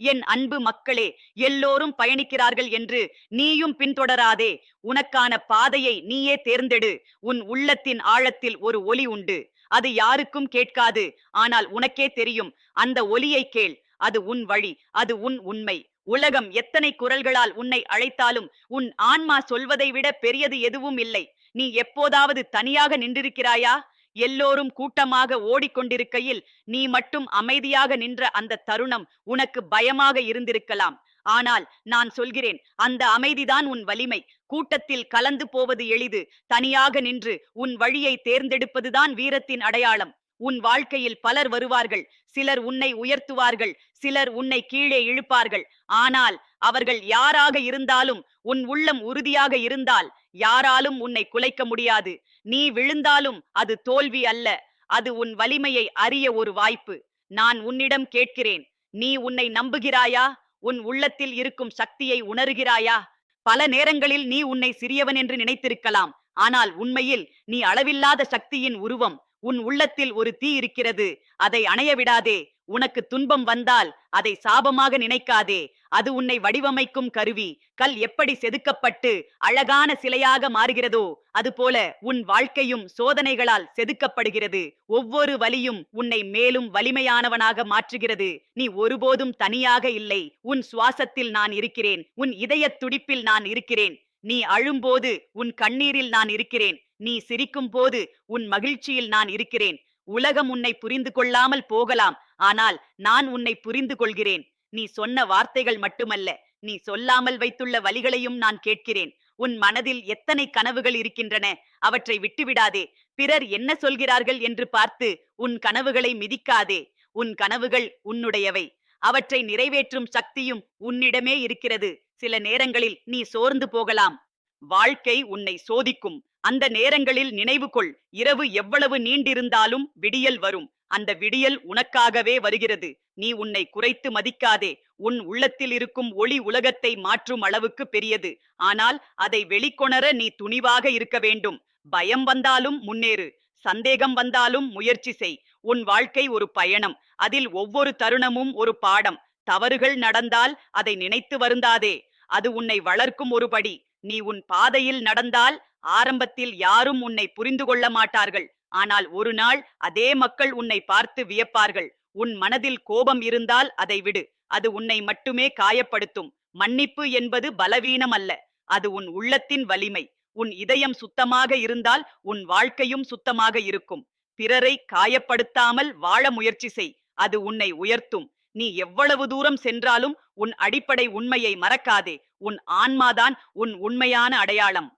என் அன்பு மக்களே, எல்லோரும் பயணிக்கிறார்கள் என்று நீயும் பின்தொடராதே. உனக்கான பாதையை நீயே தேர்ந்தெடு. உன் உள்ளத்தின் ஆழத்தில் ஒரு ஒலி உண்டு. அது யாருக்கும் கேட்காது. ஆனால் உனக்கே தெரியும். அந்த ஒலியை கேள். அது உன் வழி. அது உன் உண்மை. உலகம் எத்தனை குரல்களால் உன்னை அழைத்தாலும் உன் ஆன்மா சொல்வதை விட பெரியது எதுவும் இல்லை. நீ எப்போதாவது தனியாக நின்றிருக்கிறாயா? எல்லோரும் கூட்டமாக ஓடிக்கொண்டிருக்கையில் நீ மட்டும் அமைதியாக நின்ற அந்த தருணம் உனக்கு பயமாக இருந்திருக்கலாம். ஆனால் நான் சொல்கிறேன், அந்த அமைதிதான் உன் வலிமை. கூட்டத்தில் கலந்து போவது எளிது. தனியாக நின்று உன் வழியை தேர்ந்தெடுப்பதுதான் வீரத்தின் அடையாளம். உன் வாழ்க்கையில் பலர் வருவார்கள். சிலர் உன்னை உயர்த்துவார்கள், சிலர் உன்னை கீழே இழுப்பார்கள். ஆனால் அவர்கள் யாராக இருந்தாலும் உன் உள்ளம் உறுதியாக இருந்தால் யாராலும் உன்னை குலைக்க முடியாது. நீ விழுந்தாலும் அது தோல்வி அல்ல, அது உன் வலிமையை அறிய ஒரு வாய்ப்பு. நான் உன்னிடம் கேட்கிறேன், நீ உன்னை நம்புகிறாயா? உன் உள்ளத்தில் இருக்கும் சக்தியை உணர்கிறாயா? பல நேரங்களில் நீ உன்னை சிறியவன் என்று நினைத்திருக்கலாம். ஆனால் உண்மையில் நீ அளவில்லாத சக்தியின் உருவம். உன் உள்ளத்தில் ஒரு தீ இருக்கிறது. அதை அணைய விடாதே. உனக்கு துன்பம் வந்தால் அதை சாபமாக நினைக்காதே. அது உன்னை வடிவமைக்கும் கருவி. கல் எப்படி செதுக்கப்பட்டு அழகான சிலையாக மாறுகிறதோ அதுபோல உன் வாழ்க்கையும் சோதனைகளால் செதுக்கப்படுகிறது. ஒவ்வொரு வலியும் உன்னை மேலும் வலிமையானவனாக மாற்றுகிறது. நீ ஒருபோதும் தனியாக இல்லை. உன் சுவாசத்தில் நான் இருக்கிறேன். உன் இதயத் துடிப்பில் நான் இருக்கிறேன். நீ அழும்போது உன் கண்ணீரில் நான் இருக்கிறேன். நீ சிரிக்கும் போது உன் மகிழ்ச்சியில் நான் இருக்கிறேன். உலகம் உன்னை புரிந்து கொள்ளாமல் போகலாம். ஆனால் நான் உன்னை புரிந்து கொள்கிறேன். நீ சொன்ன வார்த்தைகள் மட்டுமல்ல, நீ சொல்லாமல் வைத்துள்ள வலிகளையும் நான் கேட்கிறேன். உன் மனதில் எத்தனை கனவுகள் இருக்கின்றன. அவற்றை விட்டுவிடாதே. பிறர் என்ன சொல்கிறார்கள் என்று பார்த்து உன் கனவுகளை மிதிக்காதே. உன் கனவுகள் உன்னுடையவை. அவற்றை நிறைவேற்றும் சக்தியும் உன்னிடமே இருக்கிறது. சில நேரங்களில் நீ சோர்ந்து போகலாம். வாழ்க்கை உன்னை சோதிக்கும். அந்த நேரங்களில் நினைவு கொள், இரவு எவ்வளவு நீண்டிருந்தாலும் விடியல் வரும். அந்த விடியல் உனக்காகவே வருகிறது. நீ உன்னை குறைத்து மதிக்காதே. உன் உள்ளத்தில் இருக்கும் ஒளி உலகத்தை மாற்றும் அளவுக்கு பெரியது. ஆனால் அதை வெளிக்கொணர நீ துணிவாக இருக்க வேண்டும். பயம் வந்தாலும் முன்னேறு. சந்தேகம் வந்தாலும் முயற்சி செய். உன் வாழ்க்கை ஒரு பயணம். அதில் ஒவ்வொரு தருணமும் ஒரு பாடம். தவறுகள் நடந்தால் அதை நினைத்து வருந்தாதே. அது உன்னை வளர்க்கும் ஒரு படி. நீ உன் பாதையில் நடந்தால் ஆரம்பத்தில் யாரும் உன்னை புரிந்து கொள்ள மாட்டார்கள். ஆனால் ஒரு நாள் அதே மக்கள் உன்னை பார்த்து வியப்பார்கள். உன் மனதில் கோபம் இருந்தால் அதை விடு. அது உன்னை மட்டுமே காயப்படுத்தும். மன்னிப்பு என்பது பலவீனம் அல்ல, அது உன் உள்ளத்தின் வலிமை. உன் இதயம் சுத்தமாக இருந்தால் உன் வாழ்க்கையும் சுத்தமாக இருக்கும். பிறரை காயப்படுத்தாமல் வாழ முயற்சி செய். அது உன்னை உயர்த்தும். நீ எவ்வளவு தூரம் சென்றாலும் உன் அடிப்படை உண்மையை மறக்காதே. உன் ஆன்மாதான் உன் உண்மையான அடையாளம்.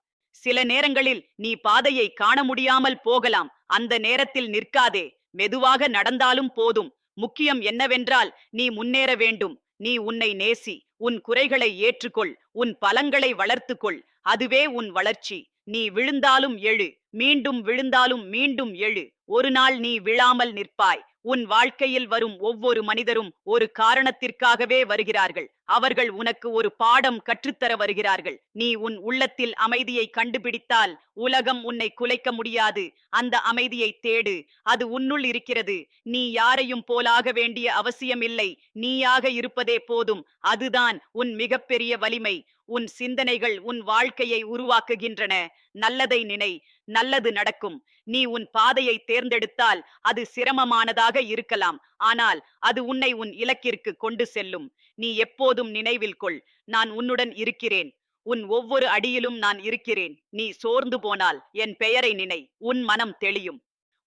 சில நேரங்களில் நீ பாதையை காண முடியாமல் போகலாம். அந்த நேரத்தில் நிற்காதே. மெதுவாக நடந்தாலும் போதும். முக்கியம் என்னவென்றால் நீ முன்னேற வேண்டும். நீ உன்னை நேசி. உன் குறைகளை ஏற்றுக்கொள். உன் பலங்களை வளர்த்துக்கொள். அதுவே உன் வளர்ச்சி. நீ விழுந்தாலும் எழு. மீண்டும் விழுந்தாலும் மீண்டும் எழு. ஒரு நாள் நீ விழாமல் நிற்பாய். உன் வாழ்க்கையில் வரும் ஒவ்வொரு மனிதரும் ஒரு காரணத்திற்காகவே வருகிறார்கள். அவர்கள் உனக்கு ஒரு பாடம் கற்றுத்தர வருகிறார்கள். நீ உன் உள்ளத்தில் அமைதியை கண்டுபிடித்தால் உலகம் உன்னை குலைக்க முடியாது. அந்த அமைதியை தேடு. அது உன்னுள் இருக்கிறது. நீ யாரையும் போலாக வேண்டிய அவசியமில்லை. நீயாக இருப்பதே போதும். அதுதான் உன் மிகப்பெரிய வலிமை. உன் சிந்தனைகள் உன் வாழ்க்கையை உருவாக்குகின்றன. நல்லதை நினை, நல்லது நடக்கும். நீ உன் பாதையை தேர்ந்தெடுத்தால் அது சிரமமானதாக இருக்கலாம். ஆனால் அது உன்னை உன் இலக்கிற்கு கொண்டு செல்லும். நீ எப்போதும் நினைவில் கொள், நான் உன்னுடன் இருக்கிறேன். உன் ஒவ்வொரு அடியிலும் நான் இருக்கிறேன். நீ சோர்ந்து போனால் என் பெயரை நினை. உன் மனம் தெளியும்.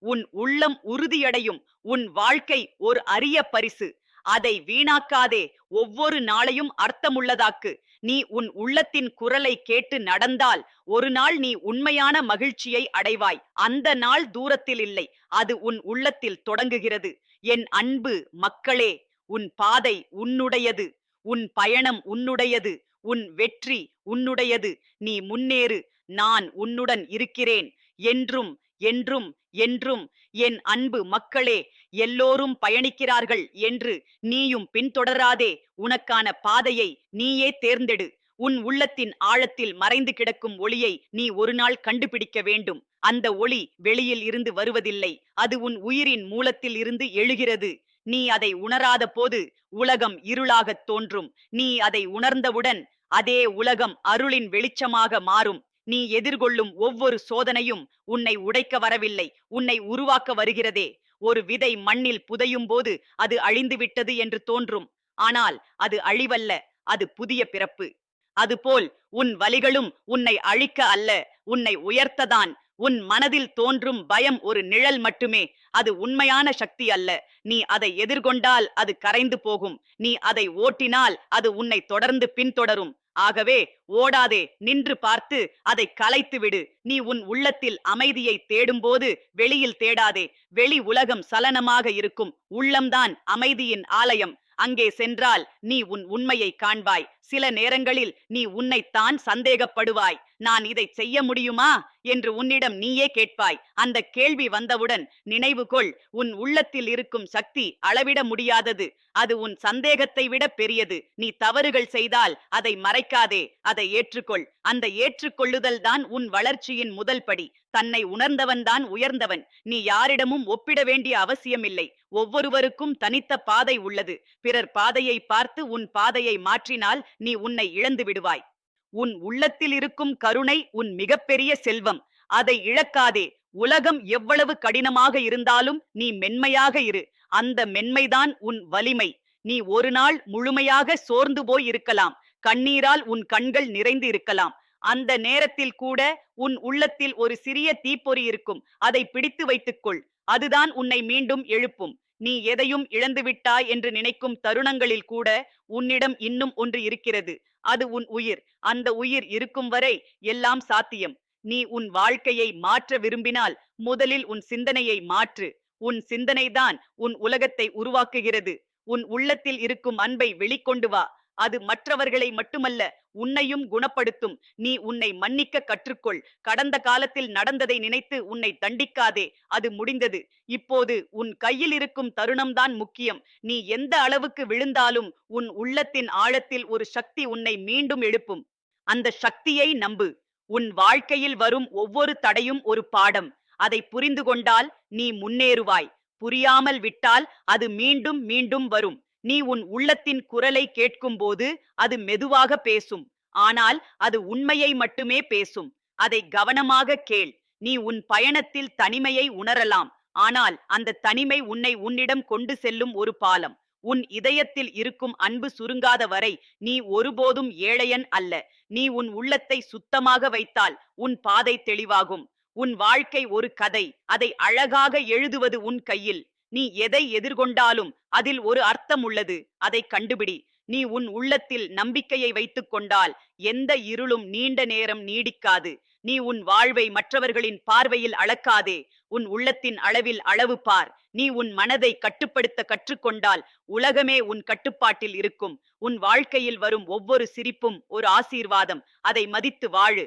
உன் உள்ளம் உறுதியடையும். உன் வாழ்க்கை ஒரு அரிய பரிசு. அதை வீணாக்காதே. ஒவ்வொரு நாளையும் அர்த்தமுள்ளதாக்கு. நீ உன் உள்ளத்தின் குரலை கேட்டு நடந்தால் ஒரு நாள் நீ உண்மையான மகிழ்ச்சியை அடைவாய். அந்த நாள் தூரத்தில் இல்லை, அது உன் உள்ளத்தில் தொடங்குகிறது. என் அன்பு மக்களே, உன் பாதை உன்னுடையது. உன் பயணம் உன்னுடையது. உன் வெற்றி உன்னுடையது. நீ முன்னேறு. நான் உன்னுடன் இருக்கிறேன். என்றும் என்றும் என்றும். என் அன்பு மக்களே, எல்லோரும் பயணிக்கிறார்கள் என்று நீயும் பின்தொடராதே. உனக்கான பாதையை நீயே தேர்ந்தெடு. உன் உள்ளத்தின் ஆழத்தில் மறைந்து கிடக்கும் ஒளியை நீ ஒரு நாள் கண்டுபிடிக்க வேண்டும். அந்த ஒளி வெளியில் இருந்து வருவதில்லை, அது உன் உயிரின் மூலத்தில் இருந்து எழுகிறது. நீ அதை உணராத போது உலகம் இருளாகத் தோன்றும். நீ அதை உணர்ந்தவுடன் அதே உலகம் அருளின் வெளிச்சமாக மாறும். நீ எதிர்கொள்ளும் ஒவ்வொரு சோதனையும் உன்னை உடைக்க வரவில்லை, உன்னை உருவாக்க வருகிறதே. ஒரு விதை மண்ணில் புதையும் போது அது அழிந்துவிட்டது என்று தோன்றும். ஆனால் அது அழிவல்ல, அது புதிய பிறப்பு. அதுபோல் உன் வலிகளும் உன்னை அழிக்க அல்ல, உன்னை உயர்த்ததான். உன் மனதில் தோன்றும் பயம் ஒரு நிழல் மட்டுமே, அது உண்மையான சக்தி அல்ல. நீ அதை எதிர்கொண்டால் அது கரைந்து போகும். நீ அதை ஓட்டினால் அது உன்னை தொடர்ந்து பின்தொடரும். ஆகவே ஓடாதே, நின்று பார்த்து அதை கலைத்து விடு. நீ உன் உள்ளத்தில் அமைதியை தேடும்போது வெளியில் தேடாதே. வெளி உலகம் சலனமாக இருக்கும், உள்ளம்தான் அமைதியின் ஆலயம். அங்கே சென்றால் நீ உன் உண்மையை காண்பாய். சில நேரங்களில் நீ உன்னைத்தான் சந்தேகப்படுவாய். நான் இதை செய்ய முடியுமா என்று உன்னிடம் நீயே கேட்பாய். அந்த கேள்வி வந்தவுடன் நினைவு கொள், உன் உள்ளத்தில் இருக்கும் சக்தி அளவிட முடியாதது. அது உன் சந்தேகத்தை விட பெரியது. நீ தவறுகள் செய்தால் அதை மறைக்காதே, அதை ஏற்றுக்கொள். அந்த ஏற்றுக்கொள்ளுதல் தான் உன் வளர்ச்சியின் முதல் படி. தன்னை உணர்ந்தவன் தான் உயர்ந்தவன். நீ யாரிடமும் ஒப்பிட வேண்டிய அவசியமில்லை. ஒவ்வொருவருக்கும் தனித்த பாதை உள்ளது. பிறர் பாதையை பார்த்து உன் பாதையை மாற்றினால் நீ உன்னை இழந்து விடுவாய். உன் உள்ளத்தில் இருக்கும் கருணை உன் மிகப்பெரிய செல்வம். அதை இழக்காதே. உலகம் எவ்வளவு கடினமாக இருந்தாலும் நீ மென்மையாக இரு. அந்த மென்மைதான் உன் வலிமை. நீ ஒரு நாள் முழுமையாக சோர்ந்து போய் இருக்கலாம். கண்ணீரால் உன் கண்கள் நிறைந்து இருக்கலாம். அந்த நேரத்தில் கூட உன் உள்ளத்தில் ஒரு சிறிய தீப்பொறி இருக்கும். அதை பிடித்து வைத்துக்கொள். அதுதான் உன்னை மீண்டும் எழுப்பும். நீ எதையும் இழந்துவிட்டாய் என்று நினைக்கும் தருணங்களில் கூட உன்னிடம் இன்னும் ஒன்று இருக்கிறது. அது உன் உயிர். அந்த உயிர் இருக்கும் வரை எல்லாம் சாத்தியம். நீ உன் வாழ்க்கையை மாற்ற விரும்பினால் முதலில் உன் சிந்தனையை மாற்று. உன் சிந்தனைதான் உன் உலகத்தை உருவாக்குகிறது. உன் உள்ளத்தில் இருக்கும் அன்பை வெளிக்கொண்டு வா. அது மற்றவர்களை மட்டுமல்ல, உன்னையும் குணப்படுத்தும். நீ உன்னை மன்னிக்க கற்றுக்கொள். கடந்த காலத்தில் நடந்ததை நினைத்து உன்னை தண்டிக்காதே. அது முடிந்தது. இப்போது உன் கையில் இருக்கும் தருணம்தான் முக்கியம். நீ எந்த அளவுக்கு விழுந்தாலும் உன் உள்ளத்தின் ஆழத்தில் ஒரு சக்தி உன்னை மீண்டும் எழுப்பும். அந்த சக்தியை நம்பு. உன் வாழ்க்கையில் வரும் ஒவ்வொரு தடையும் ஒரு பாடம். அதை புரிந்து கொண்டால் நீ முன்னேறுவாய். புரியாமல் விட்டால் அது மீண்டும் மீண்டும் வரும். நீ உன் உள்ளத்தின் குரலை கேட்கும்போது அது மெதுவாக பேசும். ஆனால் அது உண்மையை மட்டுமே பேசும். அதை கவனமாக கேள். நீ உன் பயணத்தில் தனிமையை உணரலாம். ஆனால் அந்த தனிமை உன்னை உன்னிடம் கொண்டு செல்லும் ஒரு பாலம். உன் இதயத்தில் இருக்கும் அன்பு சுருங்காத வரை நீ ஒருபோதும் ஏழையன் அல்ல. நீ உன் உள்ளத்தை சுத்தமாக வைத்தால் உன் பாதை தெளிவாகும். உன் வாழ்க்கை ஒரு கதை. அதை அழகாக எழுதுவது உன் கையில். நீ எதை எதிர்கொண்டாலும் அதில் ஒரு அர்த்தம் உள்ளது. அதை கண்டுபிடி. நீ உன் உள்ளத்தில் நம்பிக்கையை வைத்துக் கொண்டால் எந்த இருளும் நீண்ட நேரம் நீடிக்காது. நீ உன் வாழ்வை மற்றவர்களின் பார்வையில் அளக்காதே. உன் உள்ளத்தின் அளவில் அளவு பார். நீ உன் மனதை கட்டுப்படுத்த கற்றுக்கொண்டால் உலகமே உன் கட்டுப்பாட்டில் இருக்கும். உன் வாழ்க்கையில் வரும் ஒவ்வொரு சிரிப்பும் ஒரு ஆசீர்வாதம். அதை மதித்து வாழு.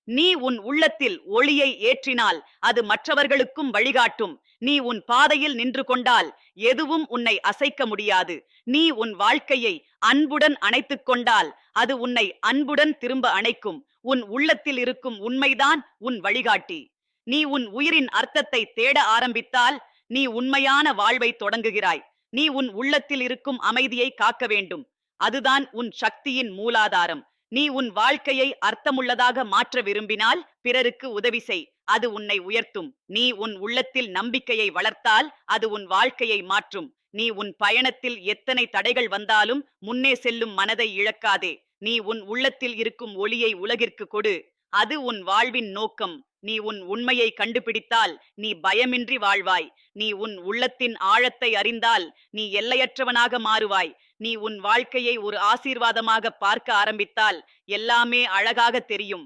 நீ உன் உள்ளத்தில் ஒளியை ஏற்றினால் அது மற்றவர்களுக்கும் வழிகாட்டும். நீ உன் பாதையில் நின்று கொண்டால் எதுவும் உன்னை அசைக்க முடியாது. நீ உன் வாழ்க்கையை அன்புடன் அணைத்துக் கொண்டால் அது உன்னை அன்புடன் திரும்ப அணைக்கும். உன் உள்ளத்தில் இருக்கும் உண்மைதான் உன் வழிகாட்டி. நீ உன் உயிரின் அர்த்தத்தை தேட ஆரம்பித்தால் நீ உண்மையான வாழ்வை தொடங்குகிறாய். நீ உன் உள்ளத்தில் இருக்கும் அமைதியை காக்க வேண்டும். அதுதான் உன் சக்தியின் மூலாதாரம். நீ உன் வாழ்க்கையை அர்த்தமுள்ளதாக மாற்ற விரும்பினால் பிறருக்கு உதவி செய். அது உன்னை உயர்த்தும். நீ உன் உள்ளத்தில் நம்பிக்கையை வளர்த்தால் அது உன் வாழ்க்கையை மாற்றும். நீ உன் பயணத்தில் எத்தனை தடைகள் வந்தாலும் முன்னே செல்லும் மனதை இழக்காதே. நீ உன் உள்ளத்தில் இருக்கும் ஒளியை உலகிற்கு கொடு. அது உன் வாழ்வின் நோக்கம். நீ உன் உண்மையை கண்டுபிடித்தால் நீ பயமின்றி வாழ்வாய். நீ உன் உள்ளத்தின் ஆழத்தை அறிந்தால் நீ எல்லையற்றவனாக மாறுவாய். நீ உன் வாழ்க்கையை ஒரு ஆசீர்வாதமாக பார்க்க ஆரம்பித்தால் எல்லாமே அழகாக தெரியும்.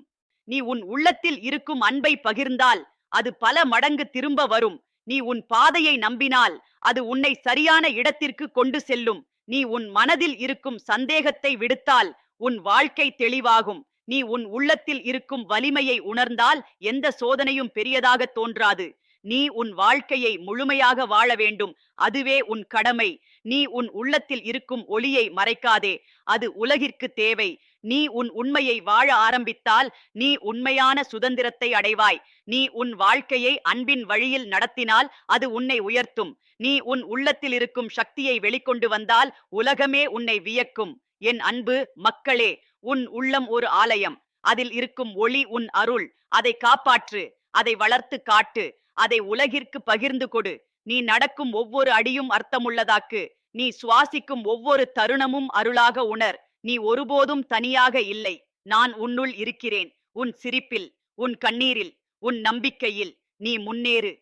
நீ உன் உள்ளத்தில் இருக்கும் அன்பை பகிர்ந்தால் அது பல மடங்கு திரும்ப வரும். நீ உன் பாதையை நம்பினால் அது உன்னை சரியான இடத்திற்கு கொண்டு செல்லும். நீ உன் மனதில் இருக்கும் சந்தேகத்தை விடுத்தால் உன் வாழ்க்கை தெளிவாகும். நீ உன் உள்ளத்தில் இருக்கும் வலிமையை உணர்ந்தால் எந்த சோதனையும் பெரியதாக தோன்றாது. நீ உன் வாழ்க்கையை முழுமையாக வாழ வேண்டும். அதுவே உன் கடமை. நீ உன் உள்ளத்தில் இருக்கும் ஒளியை மறைக்காதே. அது உலகிற்கு தேவை. நீ உன் உண்மையை வாழ ஆரம்பித்தால் நீ உண்மையான சுதந்திரத்தை அடைவாய். நீ உன் வாழ்க்கையை அன்பின் வழியில் நடத்தினால் அது உன்னை உயர்த்தும். நீ உன் உள்ளத்தில் இருக்கும் சக்தியை வெளிக்கொண்டு வந்தால் உலகமே உன்னை வியக்கும். என் அன்பு மக்களே, உன் உள்ளம் ஒரு ஆலயம். அதில் இருக்கும் ஒளி உன் அருள். அதை காப்பாற்று, அதை வளர்த்து காட்டு, அதை உலகிற்கு பகிர்ந்து கொடு. நீ நடக்கும் ஒவ்வொரு அடியும் அர்த்தமுள்ளதாக்கு. நீ சுவாசிக்கும் ஒவ்வொரு தருணமும் அருளாக உணர். நீ ஒருபோதும் தனியாக இல்லை. நான் உன்னுள் இருக்கிறேன். உன் சிரிப்பில், உன் கண்ணீரில், உன் நம்பிக்கையில். நீ முன்னேறு.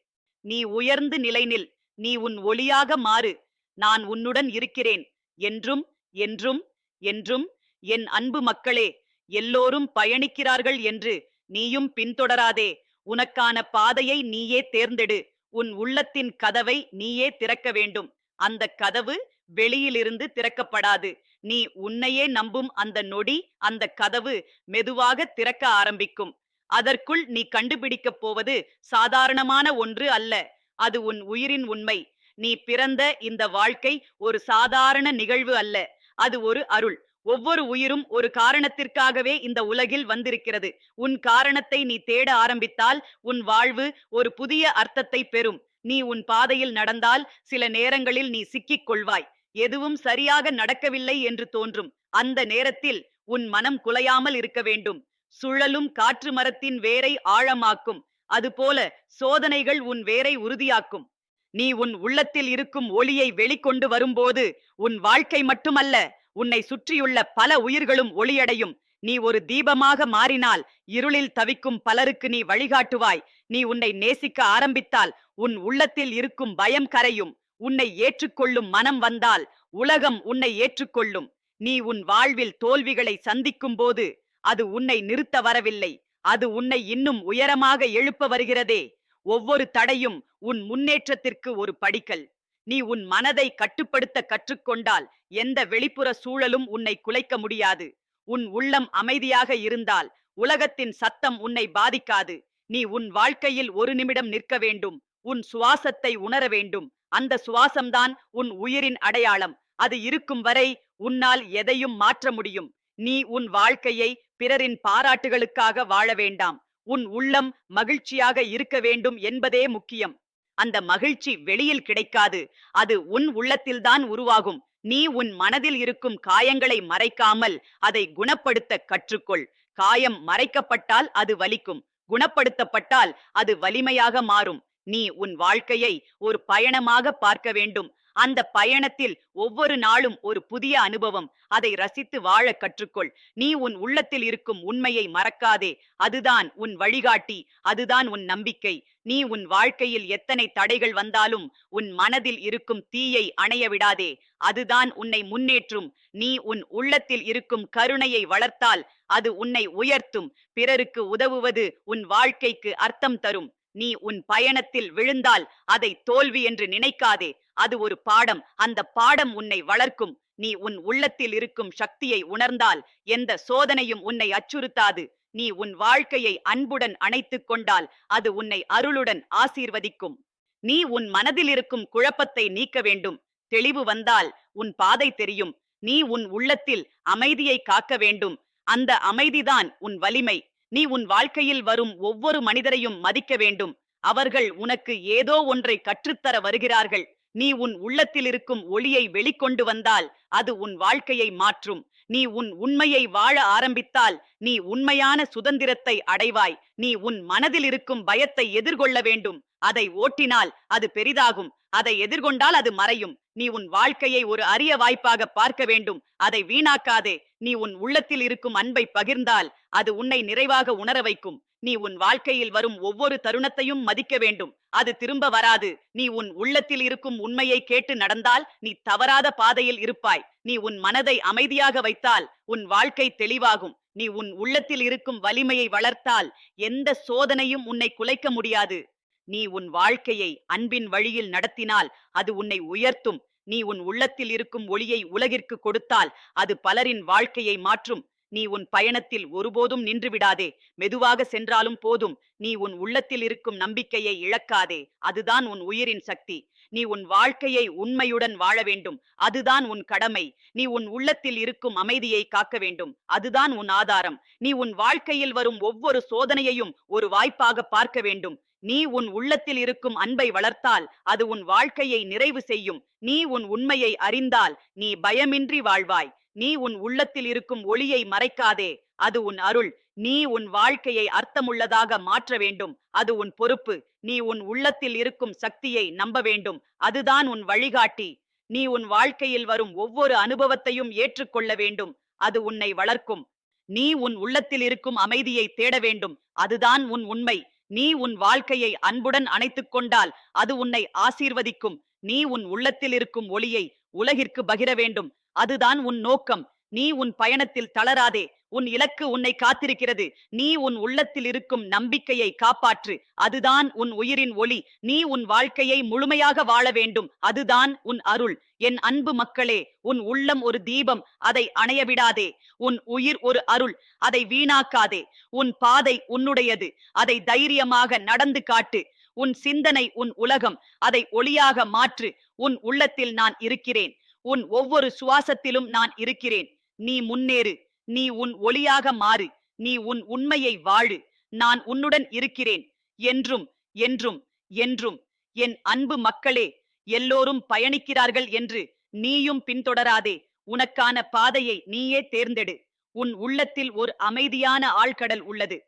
நீ உயர்ந்து நிலைநில். நீ உன் ஒளியாக மாறு. நான் உன்னுடன் இருக்கிறேன். என்றும் என்றும் என்றும். என் அன்பு மக்களே, எல்லோரும் பயணிக்கிறார்கள் என்று நீயும் பின்தொடராதே. உனக்கான பாதையை நீயே தேர்ந்தெடு. உன் உள்ளத்தின் கதவை நீயே திறக்க வேண்டும். அந்த கதவு வெளியிலிருந்து திறக்கப்படாது. நீ உன்னையே நம்பும் அந்த நொடி அந்த கதவு மெதுவாக திறக்க ஆரம்பிக்கும். அதற்குள் நீ கண்டுபிடிக்கப் போவது சாதாரணமான ஒன்று அல்ல. அது உன் உயிரின் உண்மை. நீ பிறந்த இந்த வாழ்க்கை ஒரு சாதாரண நிகழ்வு அல்ல. அது ஒரு அருள். ஒவ்வொரு உயிரும் ஒரு காரணத்திற்காகவே இந்த உலகில் வந்திருக்கிறது. உன் காரணத்தை நீ தேட ஆரம்பித்தால் உன் வாழ்வு ஒரு புதிய அர்த்தத்தை பெறும். நீ உன் பாதையில் நடந்தால் சில நேரங்களில் நீ சிக்கிக் கொள்வாய். எதுவும் சரியாக நடக்கவில்லை என்று தோன்றும். அந்த நேரத்தில் உன் மனம் குலையாமல் இருக்க வேண்டும். சுழலும் காற்று மரத்தின் வேரை ஆழமாக்கும். அதுபோல சோதனைகள் உன் வேரை உறுதியாக்கும். நீ உன் உள்ளத்தில் இருக்கும் ஒளியை வெளிக்கொண்டு வரும்போது உன் வாழ்க்கை மட்டுமல்ல, உன்னை சுற்றியுள்ள பல உயிர்களும் ஒளியடையும். நீ ஒரு தீபமாக மாறினால் இருளில் தவிக்கும் பலருக்கு நீ வழிகாட்டுவாய். நீ உன்னை நேசிக்க ஆரம்பித்தால் உன் உள்ளத்தில் இருக்கும் பயம் கரையும். உன்னை ஏற்றுக்கொள்ளும் மனம் வந்தால் உலகம் உன்னை ஏற்றுக்கொள்ளும். நீ உன் வாழ்வில் தோல்விகளை சந்திக்கும் போது அது உன்னை நிறுத்த வரவில்லை. அது உன்னை இன்னும் உயரமாக எழுப்ப வருகிறதே. ஒவ்வொரு தடையும் உன் முன்னேற்றத்திற்கு ஒரு படிக்கல். நீ உன் மனதை கட்டுப்படுத்த கற்றுக்கொண்டால் எந்த வெளிப்புற சூழலும் உன்னை குலைக்க முடியாது. உன் உள்ளம் அமைதியாக இருந்தால் உலகத்தின் சத்தம் உன்னை பாதிக்காது. நீ உன் வாழ்க்கையில் ஒரு நிமிடம் நிற்க வேண்டும். உன் சுவாசத்தை உணர வேண்டும். அந்த சுவாசம்தான் உன் உயிரின் அடையாளம். அது இருக்கும் வரை உன்னால் எதையும் மாற்ற முடியும். நீ உன் வாழ்க்கையை பிறரின் பாராட்டுகளுக்காக வாழ வேண்டாம். உன் உள்ளம் மகிழ்ச்சியாக இருக்க வேண்டும் என்பதே முக்கியம். அந்த மகிழ்ச்சி வெளியில் கிடைக்காது. அது உன் உள்ளத்தில்தான் உருவாகும். நீ உன் மனதில் இருக்கும் காயங்களை மறைக்காமல் அதை குணப்படுத்த கற்றுக்கொள். காயம் மறைக்கப்பட்டால் அது வலிக்கும். குணப்படுத்தப்பட்டால் அது வலிமையாக மாறும். நீ உன் வாழ்க்கையை ஒரு பயணமாக பார்க்க வேண்டும். அந்த பயணத்தில் ஒவ்வொரு நாளும் ஒரு புதிய அனுபவம். அதை ரசித்து வாழ கற்றுக்கொள். நீ உன் உள்ளத்தில் இருக்கும் உண்மையை மறக்காதே. அதுதான் உன் வழிகாட்டி. அதுதான் உன் நம்பிக்கை. நீ உன் வாழ்க்கையில் எத்தனை தடைகள் வந்தாலும் உன் மனதில் இருக்கும் தீயை அணைய விடாதே. அதுதான் உன்னை முன்னேற்றும். நீ உன் உள்ளத்தில் இருக்கும் கருணையை வளர்த்தால் அது உன்னை உயர்த்தும். பிறருக்கு உதவுவது உன் வாழ்க்கைக்கு அர்த்தம் தரும். நீ உன் பயணத்தில் விழுந்தால் அதை தோல்வி என்று நினைக்காதே. அது ஒரு பாடம். அந்த பாடம் உன்னை வளர்க்கும். நீ உன் உள்ளத்தில் இருக்கும் சக்தியை உணர்ந்தால் எந்த சோதனையும் உன்னை அச்சுறுத்தாது. நீ உன் வாழ்க்கையை அன்புடன் அணைத்துக் கொண்டால் அது உன்னை அருளுடன் ஆசீர்வதிக்கும். நீ உன் மனதில் இருக்கும் குழப்பத்தை நீக்க வேண்டும். தெளிவு வந்தால் உன் பாதை தெரியும். நீ உன் உள்ளத்தில் அமைதியை காக்க வேண்டும். அந்த அமைதிதான் உன் வலிமை. நீ உன் வாழ்க்கையில் வரும் ஒவ்வொரு மனிதரையும் மதிக்க வேண்டும். அவர்கள் உனக்கு ஏதோ ஒன்றை கற்றுத்தர வருகிறார்கள். நீ உன் உள்ளத்தில் இருக்கும் ஒளியை வெளிக்கொண்டு வந்தால் அது உன் வாழ்க்கையை மாற்றும். நீ உன் உண்மையை வாழ ஆரம்பித்தால் நீ உண்மையான சுதந்திரத்தை அடைவாய். நீ உன் மனதில் இருக்கும் பயத்தை எதிர்கொள்ள வேண்டும். அதை ஓட்டினால் அது பெரிதாகும். அதை எதிர்கொண்டால் அது மறையும். நீ உன் வாழ்க்கையை ஒரு அரிய வாய்ப்பாக பார்க்க வேண்டும். அதை வீணாக்காதே. நீ உன் உள்ளத்தில் இருக்கும் அன்பை பகிர்ந்தால் அது உன்னை நிறைவாக உணர வைக்கும். நீ உன் வாழ்க்கையில் வரும் ஒவ்வொரு தருணத்தையும் மதிக்க வேண்டும். அது திரும்ப வராது. நீ உன் உள்ளத்தில் இருக்கும் உண்மையை கேட்டு நடந்தால் நீ தவறாத பாதையில் இருப்பாய். நீ உன் மனதை அமைதியாக வைத்தால் உன் வாழ்க்கை தெளிவாகும். நீ உன் உள்ளத்தில் இருக்கும் வலிமையை வளர்த்தால் எந்த சோதனையும் உன்னை குலைக்க முடியாது. நீ உன் வாழ்க்கையை அன்பின் வழியில் நடத்தினால் அது உன்னை உயர்த்தும். நீ உன் உள்ளத்தில் இருக்கும் ஒளியை உலகிற்கு கொடுத்தால் அது பலரின் வாழ்க்கையை மாற்றும். நீ உன் பயணத்தில் ஒருபோதும் நின்று விடாதே. மெதுவாக சென்றாலும் போதும். நீ உன் உள்ளத்தில் இருக்கும் நம்பிக்கையை இழக்காதே. அதுதான் உன் உயிரின் சக்தி. நீ உன் வாழ்க்கையை உண்மையுடன் வாழ வேண்டும். அதுதான் உன் கடமை. நீ உன் உள்ளத்தில் இருக்கும் அமைதியை காக்க வேண்டும். அதுதான் உன் ஆதாரம். நீ உன் வாழ்க்கையில் வரும் ஒவ்வொரு சோதனையையும் ஒரு வாய்ப்பாக பார்க்க வேண்டும். நீ உன் உள்ளத்தில் இருக்கும் அன்பை வளர்த்தால் அது உன் வாழ்க்கையை நிறைவு செய்யும். நீ உன் உண்மையை அறிந்தால் நீ பயமின்றி வாழ்வாய். நீ உன் உள்ளத்தில் இருக்கும் ஒளியை மறைக்காதே. அது உன் அருள். நீ உன் வாழ்க்கையை அர்த்தமுள்ளதாக மாற்ற வேண்டும். அது உன் பொறுப்பு. நீ உன் உள்ளத்தில் இருக்கும் சக்தியை நம்ப வேண்டும். அதுதான் உன் வழிகாட்டி. நீ உன் வாழ்க்கையில் வரும் ஒவ்வொரு அனுபவத்தையும் ஏற்றுக்கொள்ள வேண்டும். அது உன்னை வளர்க்கும். நீ உன் உள்ளத்தில் இருக்கும் அமைதியை தேட வேண்டும். அதுதான் உன் உண்மை. நீ உன் வாழ்க்கையை அன்புடன் அணைத்துக் கொண்டால் அது உன்னை ஆசீர்வதிக்கும். நீ உன் உள்ளத்தில் இருக்கும் ஒளியை உலகிற்கு பகிர வேண்டும். அதுதான் உன் நோக்கம். நீ உன் பயணத்தில் தளராதே. உன் இலக்கு உன்னை காத்திருக்கிறது. நீ உன் உள்ளத்தில் இருக்கும் நம்பிக்கையை காப்பாற்று. அதுதான் உன் உயிரின் ஒளி. நீ உன் வாழ்க்கையை முழுமையாக வாழ வேண்டும். அதுதான் உன் அருள். என் அன்பு மக்களே, உன் உள்ளம் ஒரு தீபம். அதை அணைய விடாதே. உன் உயிர் ஒரு அருள். அதை வீணாக்காதே. உன் பாதை உன்னுடையது. அதை தைரியமாக நடந்து காட்டு. உன் சிந்தனை உன் உலகம். அதை ஒளியாக மாற்று. உன் உள்ளத்தில் நான் இருக்கிறேன். உன் ஒவ்வொரு சுவாசத்திலும் நான் இருக்கிறேன். நீ முன்னேறு. நீ உன் ஒளியாக மாறு. நீ உன் உண்மையை வாழு. நான் உன்னுடன் இருக்கிறேன். என்றும் என்றும் என்றும். என் அன்பு மக்களே, எல்லோரும் பயணிக்கிறார்கள் என்று நீயும் பின்தொடராதே. உனக்கான பாதையை நீயே தேர்ந்தெடு. உன் உள்ளத்தில் ஒரு அமைதியான ஆழ்கடல் உள்ளது.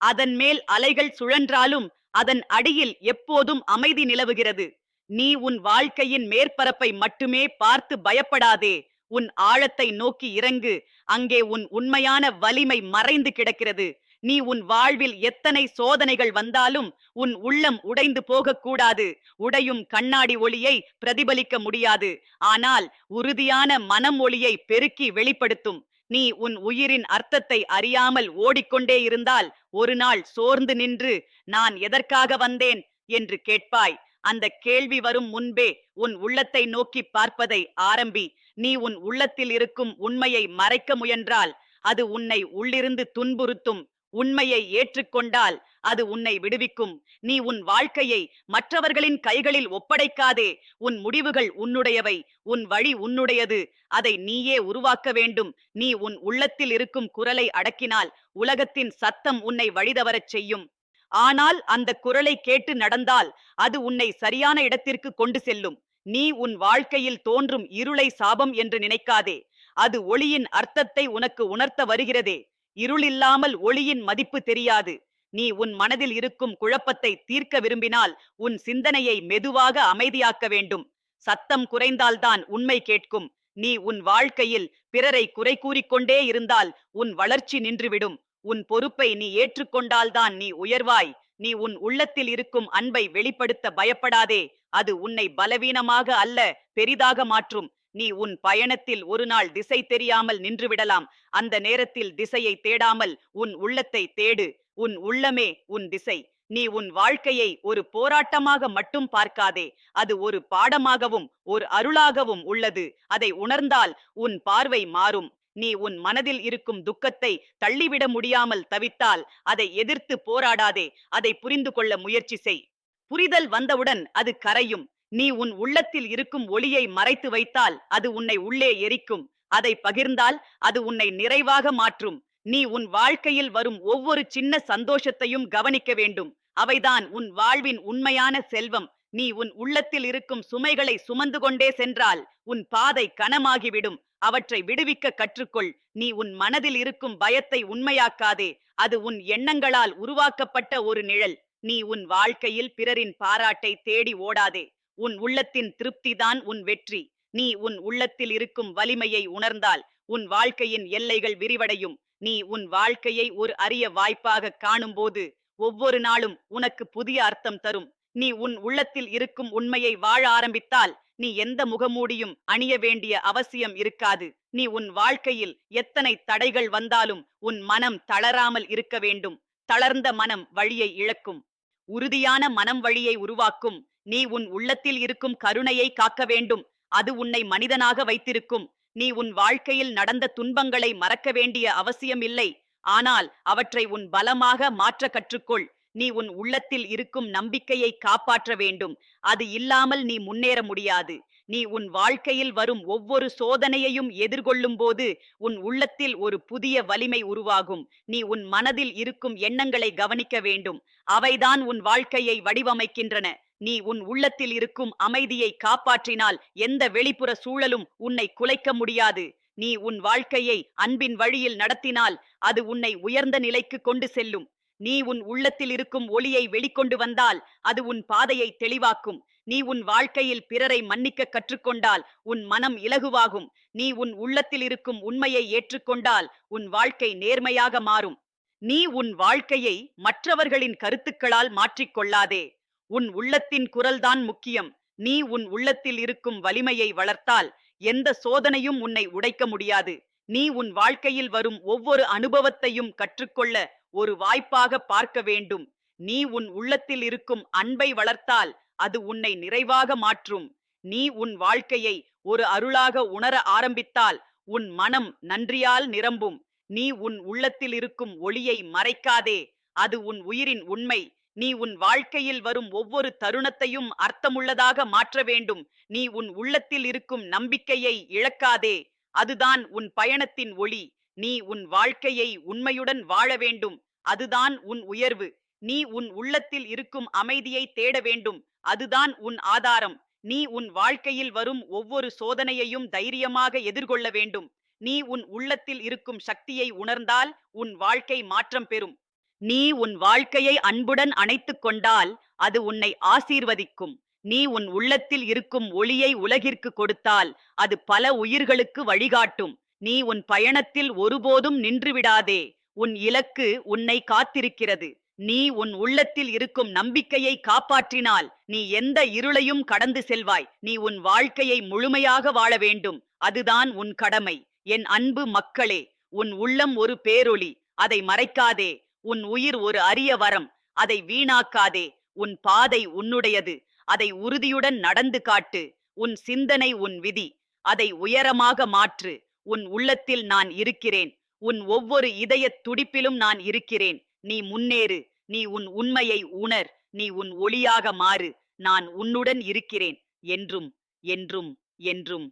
அதன் மேல் அலைகள் சுழன்றாலும் அதன் அடியில் எப்போதும் அமைதி நிலவுகிறது. நீ உன் வாழ்க்கையின் மேற்பரப்பை மட்டுமே பார்த்து பயப்படாதே. உன் ஆழத்தை நோக்கி இறங்கு. அங்கே உன் உண்மையான வலிமை மறைந்து கிடக்கிறது. நீ உன் வாழ்வில் எத்தனை சோதனைகள் வந்தாலும் உன் உள்ளம் உடைந்து போகக்கூடாது. உடையும் கண்ணாடி ஒளியை பிரதிபலிக்க முடியாது. ஆனால் உறுதியான மனம் ஒளியை பெருக்கி வெளிப்படுத்தும். நீ உன் உயிரின் அர்த்தத்தை அறியாமல் ஓடிக்கொண்டே இருந்தால் ஒரு நாள் சோர்ந்து நின்று நான் எதற்காக வந்தேன் என்று கேட்பாய். அந்த கேள்வி வரும் முன்பே உன் உள்ளத்தை நோக்கி பார்ப்பதை ஆரம்பி. நீ உன் உள்ளத்தில் இருக்கும் உண்மையை மறைக்க முயன்றால் அது உன்னை உள்ளிருந்து துன்புறுத்தும். உண்மையை ஏற்றுக்கொண்டால் அது உன்னை விடுவிக்கும். நீ உன் வாழ்க்கையை மற்றவர்களின் கைகளில் ஒப்படைக்காதே. உன் முடிவுகள் உன்னுடையவை. உன் வழி உன்னுடையது. அதை நீயே உருவாக்க வேண்டும். நீ உன் உள்ளத்தில் இருக்கும் குரலை அடக்கினால் உலகத்தின் சத்தம் உன்னை வழிதவரச் செய்யும். ஆனால் அந்த குரலை கேட்டு நடந்தால் அது உன்னை சரியான இடத்திற்கு கொண்டு செல்லும். நீ உன் வாழ்க்கையில் தோன்றும் இருளை சாபம் என்று நினைக்காதே. அது ஒளியின் அர்த்தத்தை உனக்கு உணர்த்த வருகிறதே. இருள் இல்லாமல் ஒளியின் மதிப்பு தெரியாது. நீ உன் மனதில் இருக்கும் குழப்பத்தை தீர்க்க விரும்பினால் உன் சிந்தனையை மெதுவாக அமைதியாக்க வேண்டும். சத்தம் குறைந்தால்தான் உண்மை கேட்கும். நீ உன் வாழ்க்கையில் பிறரை குறை கூறிக்கொண்டே இருந்தால் உன் வளர்ச்சி நின்றுவிடும். உன் பொறுப்பை நீ ஏற்றுக்கொண்டால்தான் நீ உயர்வாய். நீ உன் உள்ளத்தில் இருக்கும் அன்பை வெளிப்படுத்த பயப்படாதே. அது உன்னை பலவீனமாக அல்ல, பெரிதாக மாற்றும். நீ உன் பயணத்தில் ஒரு நாள் திசை தெரியாமல் நின்றுவிடலாம். அந்த நேரத்தில் திசையை தேடாமல் உன் உள்ளத்தை தேடு. உன் உள்ளமே உன் திசை. நீ உன் வாழ்க்கையை ஒரு போராட்டமாக மட்டும் பார்க்காதே. அது ஒரு பாடமாகவும் ஒரு அருளாகவும் உள்ளது. அதை உணர்ந்தால் உன் பார்வை மாறும். நீ உன் மனதில் இருக்கும் துக்கத்தை தள்ளிவிட முடியாமல் தவித்தால் அதை எதிர்த்து போராடாதே. அதை புரிந்து கொள்ள முயற்சி செய். புரிதல் வந்தவுடன் அது கரையும். நீ உன் உள்ளத்தில் இருக்கும் ஒளியை மறைத்து வைத்தால் அது உன்னை உள்ளே எரிக்கும். அதை பகிர்ந்தால் அது உன்னை நிறைவாக மாற்றும். நீ உன் வாழ்க்கையில் வரும் ஒவ்வொரு சின்ன சந்தோஷத்தையும் கவனிக்க வேண்டும். அவைதான் உன் வாழ்வின் உண்மையான செல்வம். நீ உன் உள்ளத்தில் இருக்கும் சுமைகளை சுமந்து கொண்டே சென்றால் உன் பாதை கனமாகிவிடும். அவற்றை விடுவிக்க கற்றுக்கொள். நீ உன் மனதில் இருக்கும் பயத்தை உண்மையாக்காதே. அது உன் எண்ணங்களால் உருவாக்கப்பட்ட ஒரு நிழல். நீ உன் வாழ்க்கையில் பிறரின் பாராட்டை தேடி ஓடாதே. உன் உள்ளத்தின் திருப்திதான் உன் வெற்றி. நீ உன் உள்ளத்தில் இருக்கும் வலிமையை உணர்ந்தால் உன் வாழ்க்கையின் எல்லைகள் விரிவடையும். நீ உன் வாழ்க்கையை ஒரு அரிய வாய்ப்பாக காணும்போது ஒவ்வொரு நாளும் உனக்கு புதிய அர்த்தம் தரும். நீ உன் உள்ளத்தில் இருக்கும் உண்மையை வாழ ஆரம்பித்தால் நீ எந்த முகமூடியும் அணிய வேண்டிய அவசியம் இருக்காது. நீ உன் வாழ்க்கையில் எத்தனை தடைகள் வந்தாலும் உன் மனம் தளராமல் இருக்க வேண்டும். தளர்ந்த மனம் வழியை இழக்கும். உறுதியான மனம் வழியை உருவாக்கும். நீ உன் உள்ளத்தில் இருக்கும் கருணையை காக்க வேண்டும். அது உன்னை மனிதனாக வைத்திருக்கும். நீ உன் வாழ்க்கையில் நடந்த துன்பங்களை மறக்க வேண்டிய அவசியம் இல்லை. ஆனால் அவற்றை உன் பலமாக மாற்ற கற்றுக்கொள். நீ உன் உள்ளத்தில் இருக்கும் நம்பிக்கையை காப்பாற்ற வேண்டும். அது இல்லாமல் நீ முன்னேற முடியாது. நீ உன் வாழ்க்கையில் வரும் ஒவ்வொரு சோதனையையும் எதிர்கொள்ளும் போது உன் உள்ளத்தில் ஒரு புதிய வலிமை உருவாகும். நீ உன் மனதில் இருக்கும் எண்ணங்களை கவனிக்க வேண்டும். அவைதான் உன் வாழ்க்கையை வடிவமைக்கின்றன. நீ உன் உள்ளத்தில் இருக்கும் அமைதியை காப்பாற்றினால் எந்த வெளிப்புற சூழலும் உன்னை குலைக்க முடியாது. நீ உன் வாழ்க்கையை அன்பின் வழியில் நடத்தினால் அது உன்னை உயர்ந்த நிலைக்கு கொண்டு செல்லும். நீ உன் உள்ளத்தில் இருக்கும் ஒளியை வெளிக்கொண்டு வந்தால் அது உன் பாதையை தெளிவாக்கும். நீ உன் வாழ்க்கையில் பிறரை மன்னிக்க கற்றுக்கொண்டால் உன் மனம் இலகுவாகும். நீ உன் உள்ளத்தில் இருக்கும் உண்மையை ஏற்றுக்கொண்டால் உன் வாழ்க்கை நேர்மையாக மாறும். நீ உன் வாழ்க்கையை மற்றவர்களின் கருத்துக்களால் மாற்றிக்கொள்ளாதே. உன் உள்ளத்தின் குரல்தான் முக்கியம். நீ உன் உள்ளத்தில் இருக்கும் வலிமையை வளர்த்தால் எந்த சோதனையும் உன்னை உடைக்க முடியாது. நீ உன் வாழ்க்கையில் வரும் ஒவ்வொரு அனுபவத்தையும் கற்றுக்கொள்ள ஒரு வாய்ப்பாக பார்க்க வேண்டும். நீ உன் உள்ளத்தில் இருக்கும் அன்பை வளர்த்தால் அது உன்னை நிறைவாக மாற்றும். நீ உன் வாழ்க்கையை ஒரு அருளாக உணர ஆரம்பித்தால் உன் மனம் நன்றியால் நிரம்பும். நீ உன் உள்ளத்தில் இருக்கும் ஒளியை மறைக்காதே. அது உன் உயிரின் உண்மை. நீ உன் வாழ்க்கையில் வரும் ஒவ்வொரு தருணத்தையும் அர்த்தமுள்ளதாக மாற்ற வேண்டும். நீ உன் உள்ளத்தில் இருக்கும் நம்பிக்கையை இழக்காதே. அதுதான் உன் பயணத்தின் ஒளி. நீ உன் வாழ்க்கையை உண்மையுடன் வாழ வேண்டும். அதுதான் உன் உயர்வு. நீ உன் உள்ளத்தில் இருக்கும் அமைதியை தேட வேண்டும். அதுதான் உன் ஆதாரம். நீ உன் வாழ்க்கையில் வரும் ஒவ்வொரு சோதனையையும் தைரியமாக எதிர்கொள்ள வேண்டும். நீ உன் உள்ளத்தில் இருக்கும் சக்தியை உணர்ந்தால் உன் வாழ்க்கை மாற்றம் பெறும். நீ உன் வாழ்க்கையை அன்புடன் அணைத்துக் கொண்டால் அது உன்னை ஆசீர்வதிக்கும். நீ உன் உள்ளத்தில் இருக்கும் ஒளியை உலகிற்கு கொடுத்தால் அது பல உயிர்களுக்கு வழிகாட்டும். நீ உன் பயணத்தில் ஒருபோதும் நின்றுவிடாதே. உன் இலக்கு உன்னை காத்திருக்கிறது. நீ உன் உள்ளத்தில் இருக்கும் நம்பிக்கையை காப்பாற்றினால் நீ எந்த இருளையும் கடந்து செல்வாய். நீ உன் வாழ்க்கையை முழுமையாக வாழ வேண்டும். அதுதான் உன் கடமை. என் அன்பு மக்களே, உன் உள்ளம் ஒரு பேரொளி. அதை மறைக்காதே. உன் உயிர் ஒரு அரிய வரம். அதை வீணாக்காதே. உன் பாதை உன்னுடையது. அதை உறுதியுடன் நடந்து காட்டு. உன் சிந்தனை உன் விதி. அதை உயரமாக மாற்று. உன் உள்ளத்தில் நான் இருக்கிறேன். உன் ஒவ்வொரு இதயத் துடிப்பிலும் நான் இருக்கிறேன். நீ முன்னேறு. நீ உன் உண்மையை உணர். நீ உன் ஒளியாக மாறு. நான் உன்னுடன் இருக்கிறேன். என்றும் என்றும் என்றும்.